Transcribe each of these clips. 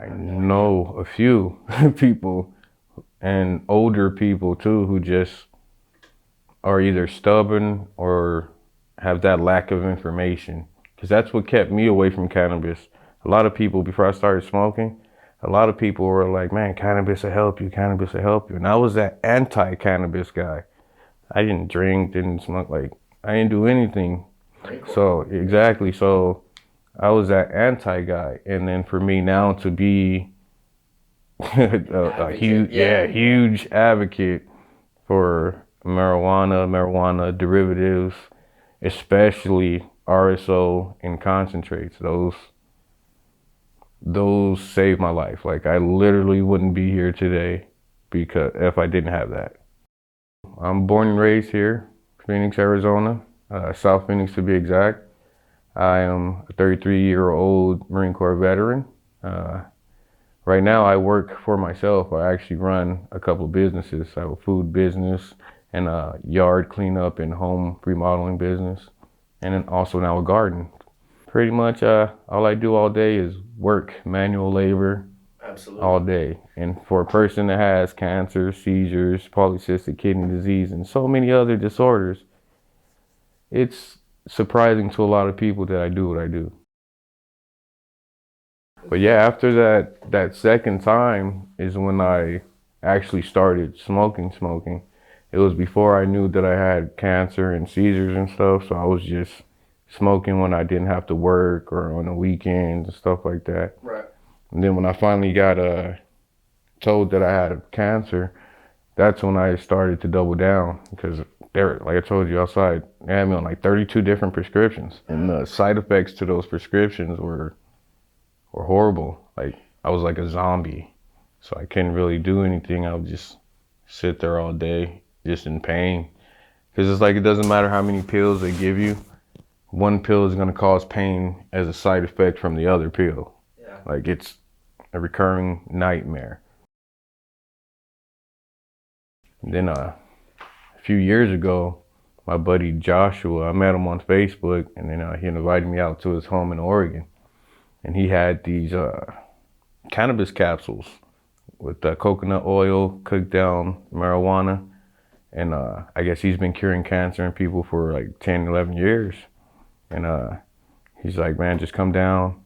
I know a few people and older people too who just are either stubborn or have that lack of information. Because that's what kept me away from cannabis. A lot of people, before I started smoking, a lot of people were like, man, cannabis will help you, cannabis will help you. And I was that anti-cannabis guy. I didn't drink, didn't smoke, like, I didn't do anything. So, exactly. So, I was that anti guy. And then for me now to be a huge advocate for marijuana derivatives, especially RSO and concentrates. Those saved my life. Like I literally wouldn't be here today because if I didn't have that. I'm born and raised here, Phoenix, Arizona, South Phoenix to be exact. I am a 33-year-old Marine Corps veteran. Uh, Right now, I work for myself. I actually run a couple of businesses. I have a food business and a yard cleanup and home remodeling business, and then also now a garden. Pretty much all I do all day is work, manual labor, all day. And for a person that has cancer, seizures, polycystic kidney disease, and so many other disorders, it's surprising to a lot of people that I do what I do. But yeah, after that second time is when I actually started smoking. It was before I knew that I had cancer and seizures and stuff, so I was just smoking when I didn't have to work or on the weekends and stuff like that. Right. And then when I finally got told that I had cancer, that's when I started to double down because there, like I told you outside, they had me on like 32 different prescriptions, and the side effects to those prescriptions were horrible. Like I was like a zombie. So I couldn't really do anything. I would just sit there all day, just in pain. Because it's like it doesn't matter how many pills they give you. One pill is gonna cause pain as a side effect from the other pill. Yeah. Like it's a recurring nightmare. And then a few years ago, my buddy Joshua, I met him on Facebook, and then he invited me out to his home in Oregon. And he had these cannabis capsules with coconut oil, cooked down marijuana. And I guess he's been curing cancer in people for like 10, 11 years. And he's like, man, just come down.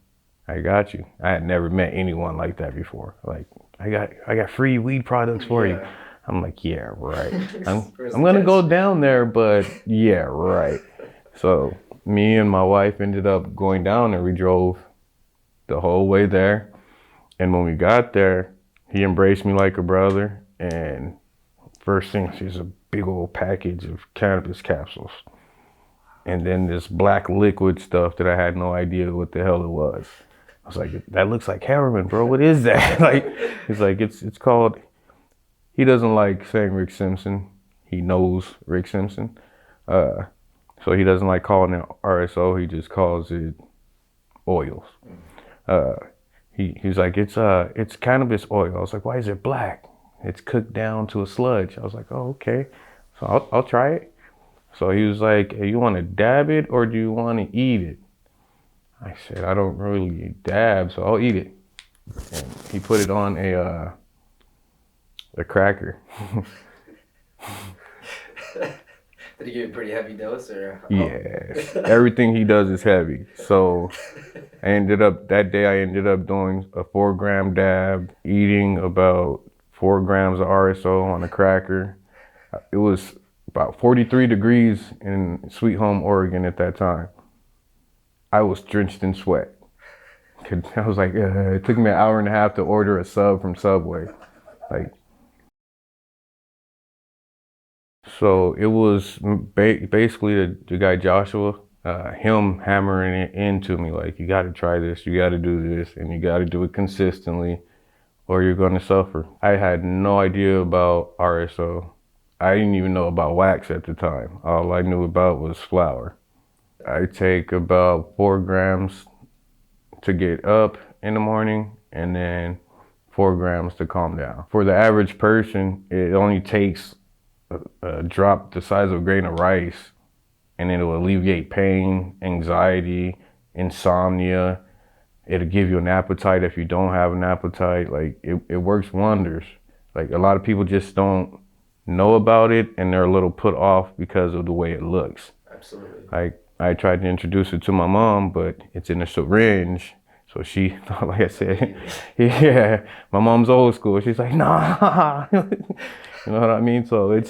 I got you. I had never met anyone like that before. Like, I got free weed products for you. I'm like, yeah, right. I'm gonna go down there, but yeah, right. So me and my wife ended up going down and we drove the whole way there. And when we got there, he embraced me like a brother. And first thing, she's a big old package of cannabis capsules. And then this black liquid stuff that I had no idea what the hell it was. I was like, that looks like heroin, bro. What is that? Like, he's like, it's called, he doesn't like saying Rick Simpson. He knows Rick Simpson. So he doesn't like calling it RSO. He just calls it oils. He's like, it's cannabis oil. I was like, why is it black? It's cooked down to a sludge. I was like, oh, okay. So I'll try it. So he was like, hey, you want to dab it or do you want to eat it? I said, I don't really dab, so I'll eat it. And he put it on a cracker. Did he give you a pretty heavy dose or? Yes, everything he does is heavy. So that day I ended up doing a 4-gram dab, eating about 4 grams of RSO on a cracker. It was about 43 degrees in Sweet Home, Oregon at that time. I was drenched in sweat. I was like, it took me an hour and a half to order a sub from Subway. Like, so it was basically the guy Joshua, him hammering it into me like, you got to try this, you got to do this, and you got to do it consistently, or you're going to suffer. I had no idea about RSO. I didn't even know about wax at the time. All I knew about was flour. I take about 4 grams to get up in the morning and then 4 grams to calm down. For the average person, it only takes a drop the size of a grain of rice and it'll alleviate pain, anxiety, insomnia, It'll give you an appetite if you don't have an appetite. Like it works wonders. Like a lot of people just don't know about it and they're a little put off because of the way it looks. Absolutely. Like I tried to introduce it to my mom, but it's in a syringe. So she, like I said, yeah, my mom's old school. She's like, nah, you know what I mean? So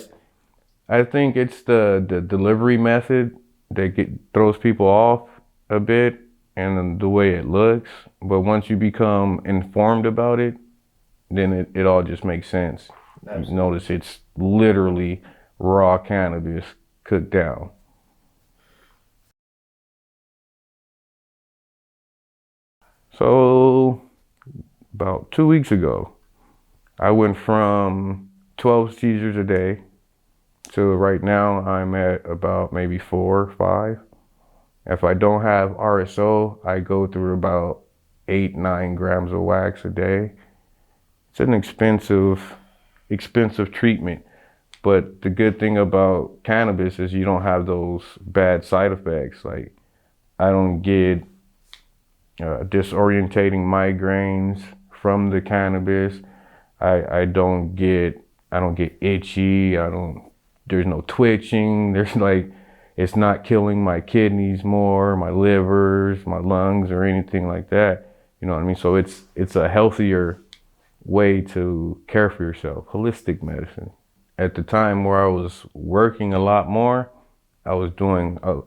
I think it's the delivery method that throws people off a bit and the way it looks. But once you become informed about it, then it all just makes sense. Absolutely. You notice it's literally raw cannabis cooked down. So about 2 weeks ago, I went from 12 seizures a day to right now I'm at about maybe 4 or 5. If I don't have RSO, I go through about 8, 9 grams of wax a day. It's an expensive treatment. But the good thing about cannabis is you don't have those bad side effects. Like I don't get disorientating migraines from the cannabis. I don't get itchy. There's no twitching. There's like, it's not killing my kidneys more, my livers, my lungs, or anything like that. You know what I mean? So it's a healthier way to care for yourself, holistic medicine. At the time where I was working a lot more, I was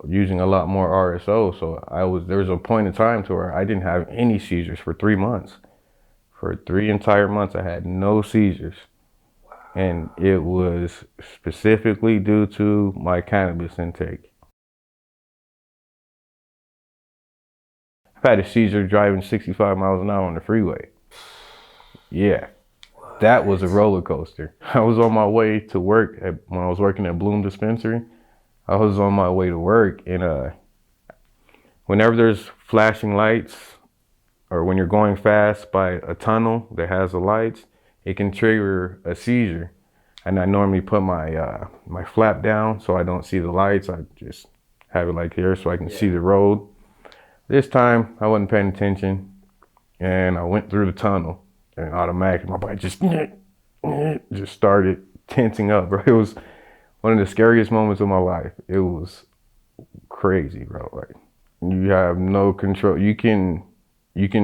using a lot more RSO. So there was a point in time to where I didn't have any seizures for 3 months. For 3 entire months, I had no seizures. And it was specifically due to my cannabis intake. I've had a seizure driving 65 miles an hour on the freeway. Yeah, that was a roller coaster. I was on my way to work when I was working at Bloom Dispensary. I was on my way to work, and whenever there's flashing lights, or when you're going fast by a tunnel that has the lights, it can trigger a seizure. And I normally put my flap down so I don't see the lights. I just have it like here so I can see the road. This time I wasn't paying attention and I went through the tunnel and automatically my body just started tensing up, bro. It was one of the scariest moments of my life. It was crazy, bro. Like you have no control. You can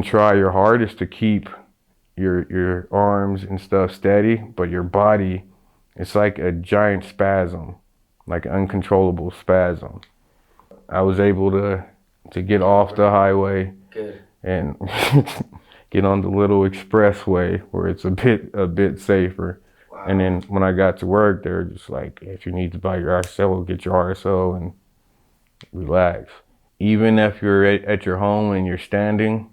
try your hardest to keep your arms and stuff steady, but your body, it's like a giant spasm, like an uncontrollable spasm. I was able to get off the highway. Good. And get on the little expressway where it's a bit safer. Wow. And then when I got to work, they were just like, if you need to buy your RSO, get your RSO and relax. Even if you're at your home and you're standing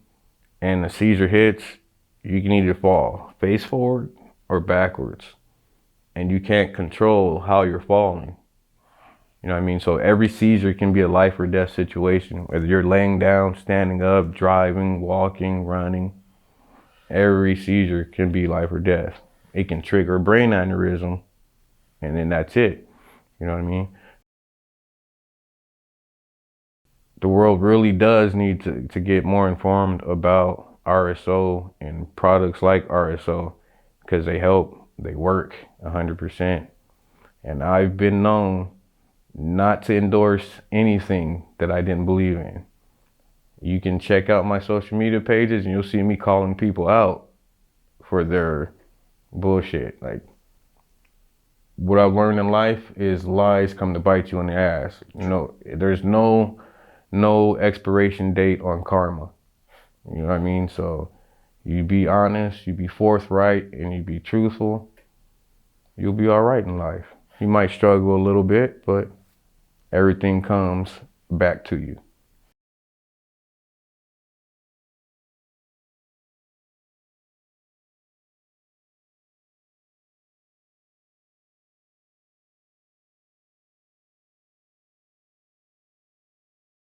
and a seizure hits, you can either fall face forward or backwards. And you can't control how you're falling. You know what I mean? So every seizure can be a life or death situation. Whether you're laying down, standing up, driving, walking, running, every seizure can be life or death. It can trigger a brain aneurysm, and then that's it. You know what I mean? The world really does need to get more informed about RSO and products like RSO because they help, they work 100%. And I've been known not to endorse anything that I didn't believe in. You can check out my social media pages and you'll see me calling people out for their bullshit. Like, what I've learned in life is lies come to bite you in the ass. You know, there's no expiration date on karma. You know what I mean? So you be honest, you be forthright, and you be truthful, you'll be all right in life. You might struggle a little bit, but everything comes back to you.